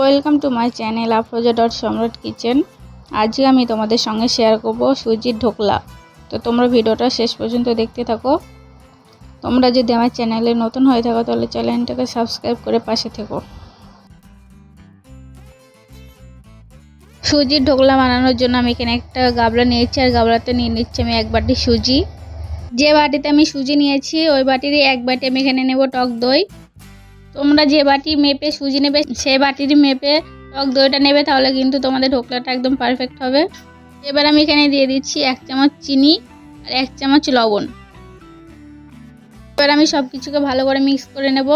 Welcome to my channel Afroza dot সম্রাট kitchen. আজকে আমি তোমাদের সঙ্গে শেয়ার করব সুজির ঢোকলা। তো তোমরা ভিডিওটা শেষ পর্যন্ত দেখতে থাকো। তোমরা যদি আমার চ্যানেলে নতুন হয়ে থাকো তাহলে চ্যানেলটাকে সাবস্ক্রাইব করে পাশে থেকো। সুজির ঢোকলা বানানোর জন্য আমি এখানে একটা গাবলা নিয়েছি, আর গাবলাতে নিয়ে নিচ্ছি আমি 1 বাটি সুজি। যে বাটিতে আমি সুজি নিয়েছি ওই বাটিরই 1 বাটি আমি এখানে নেব টক দই। তোমরা যে বাটি মেপে সুজি নেবে সেই বাটির মেপে টক দইটা নেবে, তাহলে কিন্তু তোমাদের ঢোকলাটা একদম পারফেক্ট হবে। এবার আমি এখানে দিয়ে দিচ্ছি 1 চামচ চিনি আর 1 চামচ লবণ। এবার আমি সব কিছুকে ভালো করে মিক্স করে নেব।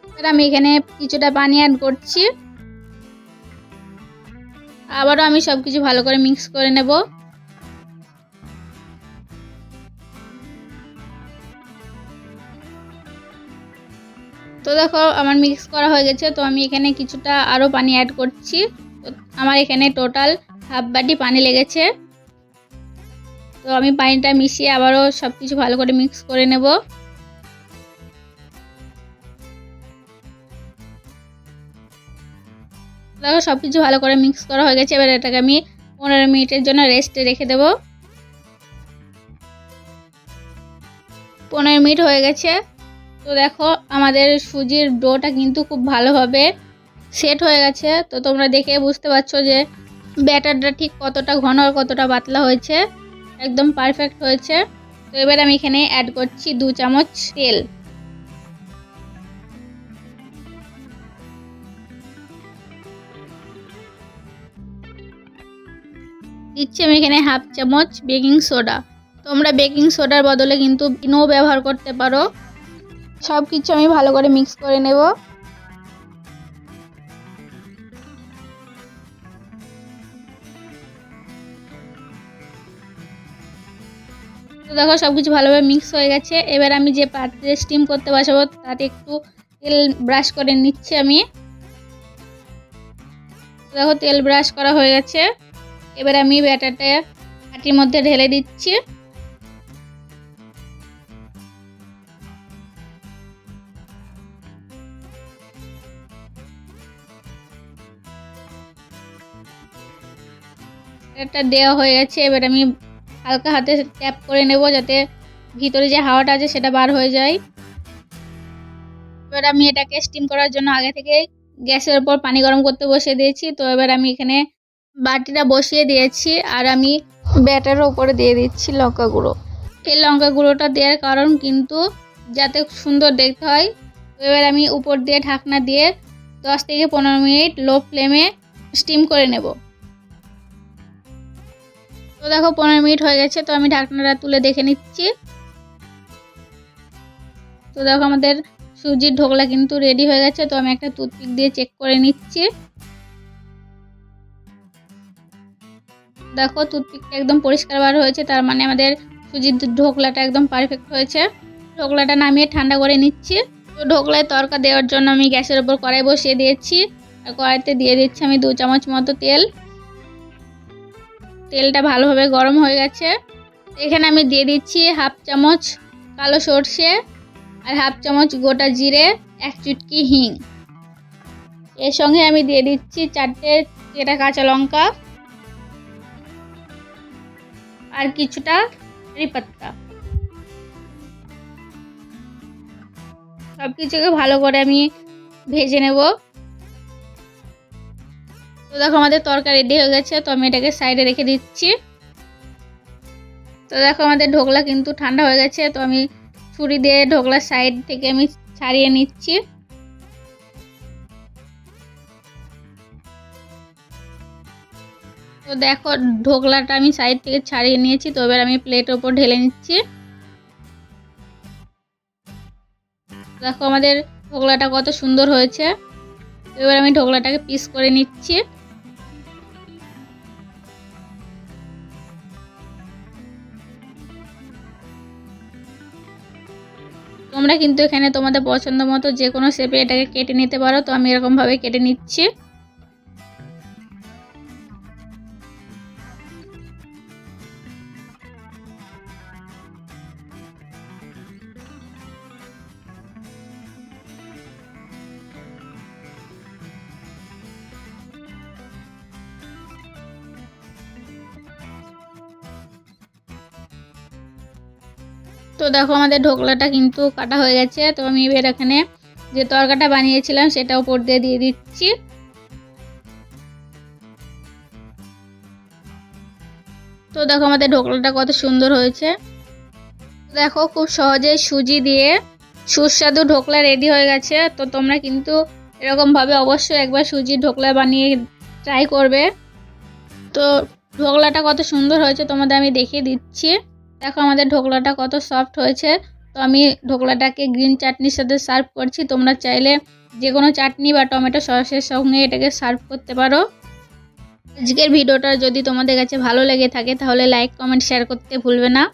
এবার আমি এখানে কিছুটা পানি অ্যাড করছি। আবারও আমি সব কিছু ভালো করে মিক্স করে নেব। তো দেখো আমার মিক্স করা হয়ে গেছে। তো আমি এখানে কিছুটা আরও পানি অ্যাড করছি। তো আমার এখানে টোটাল হাফ বাটি পানি লেগেছে। তো আমি পানিটা মিশিয়ে আবারও সব কিছু ভালো করে মিক্স করে নেব। দেখো সব কিছু ভালো করে মিক্স করা হয়ে গেছে। এবার এটাকে আমি 15 মিনিটের জন্য রেস্টে রেখে দেব। 15 মিনিট হয়ে গেছে। তো দেখো আমাদের সুজির ডোটা কিন্তু খুব ভালোভাবে সেট হয়ে গেছে। তো তোমরা দেখে বুঝতে পারছো যে ব্যাটারটা ঠিক কতটা ঘন আর কতটা পাতলা হয়েছে, একদম পারফেক্ট হয়েছে। তো এবার আমি এখানে অ্যাড করছি 2 চামচ তেল। দিচ্ছি আমি এখানে হাফ চামচ বেকিং সোডা। তোমরা বেকিং সোডার বদলে কিন্তু ইনো ব্যবহার করতে পারো। সব কিছু আমি ভালো করে মিক্স করে নেব। তো দেখো সব কিছু ভালোভাবে মিক্স হয়ে গেছে। এবার আমি যে পাত্রে স্টিম করতে বসাবো তাতে একটু তেল ব্রাশ করে নিচ্ছি আমি। দেখো তেল ব্রাশ করা হয়ে গেছে। এবার আমি ব্যাটারটা বাটির মধ্যে ঢেলে দিচ্ছি। ব্যাটারটা দেওয়া হয়ে গেছে। এবার আমি হালকা হাতে ট্যাপ করে নেব যাতে ভিতরে যে হাওয়াটা আছে সেটা বার হয়ে যায়। এবার আমি এটাকে স্টিম করার জন্য আগে থেকে গ্যাসের উপর পানি গরম করতে বসিয়ে দিয়েছি। তো এবার আমি এখানে বাটিটা বসিয়ে দিয়েছি, আর আমি ব্যাটারের উপরে দিয়ে দিচ্ছি লঙ্কা গুঁড়ো। এই লঙ্কা গুঁড়োটা দেওয়ার কারণ কিন্তু যাতে সুন্দর দেখতে হয়। তো এবার আমি উপর দিয়ে ঢাকনা দিয়ে 10 থেকে 15 মিনিট লো ফ্লেমে স্টিম করে নেব। তো দেখো 15 মিনিট হয়ে গেছে। তো আমি ঢাকনাটা তুলে দেখে নিচ্ছি। তো দেখো আমাদের সুজির ঢোকলা কিন্তু রেডি হয়ে গেছে। তো আমি একটা টুথপিক দিয়ে চেক করে নিচ্ছি। দেখো টুথপিকটা একদম পরিষ্কার বার হয়েছে, তার মানে আমাদের সুজির ঢোকলাটা একদম পারফেক্ট হয়েছে। ঢোকলাটা নামিয়ে ঠান্ডা করে নিচ্ছি। তো ঢোকলায় তড়কা দেওয়ার জন্য আমি গ্যাসের উপর কড়াই বসিয়ে দিয়েছি, আর কড়াইতে দিয়ে দিচ্ছি আমি 2 চামচ মতো তেল। তেলটা ভালোভাবে গরম হয়ে গেছে। এখানে আমি দিয়ে দিচ্ছি হাফ চামচ কালো সর্ষে আর হাফ চামচ গোটা জিরে, 1 চুটকি হিং। এর সঙ্গে আমি দিয়ে দিচ্ছি 4টে চেরা কাঁচা লঙ্কা আর কিছুটা কারি পাত্তা। সব কিছুকে ভালো করে আমি ভেজে নেব। তো দেখো আমাদের তরকারি রেডি হয়ে গেছে। তো আমি এটাকে সাইডে রেখে দিচ্ছি। তো দেখো আমাদের ঢোকলা কিন্তু ঠান্ডা হয়ে গেছে। তো আমি ছুরি দিয়ে ঢোকলার সাইড থেকে আমি ছাড়িয়ে নিচ্ছি। তো দেখো ঢোকলাটা আমি সাইড থেকে ছাড়িয়ে নিয়েছি। তো এবার আমি প্লেটের উপর ঢেলে নিচ্ছি। দেখো আমাদের ঢোকলাটা কত সুন্দর হয়েছে। তো এবার আমি ঢোকলাটাকে পিস করে নিচ্ছি। তোমরা কিন্তু এখানে তোমাদের পছন্দ মতো যে কোনো শেপে এটাকে কেটে নিতে পারো। তো আমি এরকমভাবে কেটে নিচ্ছি। তো দেখো আমাদের ঢোকলাটা কিন্তু কাটা হয়ে গেছে। তো আমি এবার এখানে যে তরকাটা বানিয়েছিলাম সেটা উপর দিয়ে দিয়ে দিচ্ছি। তো দেখো আমাদের ঢোকলাটা কত সুন্দর হয়েছে। দেখো খুব সহজেই সুজি দিয়ে সুস্বাদু ঢোকলা রেডি হয়ে গেছে। তো তোমরা কিন্তু এরকমভাবে অবশ্যই একবার সুজির ঢোকলা বানিয়ে ট্রাই করবে। তো ঢোকলাটা কত সুন্দর হয়েছে তোমাদের আমি দেখিয়ে দিচ্ছি। দেখো আমাদের ঢোকলাটা কত সফট হয়েছে। তো আমি ঢোকলাটাকে গ্রিন চাটনির সাথে সার্ভ করছি। তোমরা চাইলে যে কোনো চাটনি বা টমেটো সসের সঙ্গে এটাকে সার্ভ করতে পারো। আজকের ভিডিওটা যদি তোমাদের কাছে ভালো লেগে থাকে তাহলে লাইক কমেন্ট শেয়ার করতে ভুলবে না।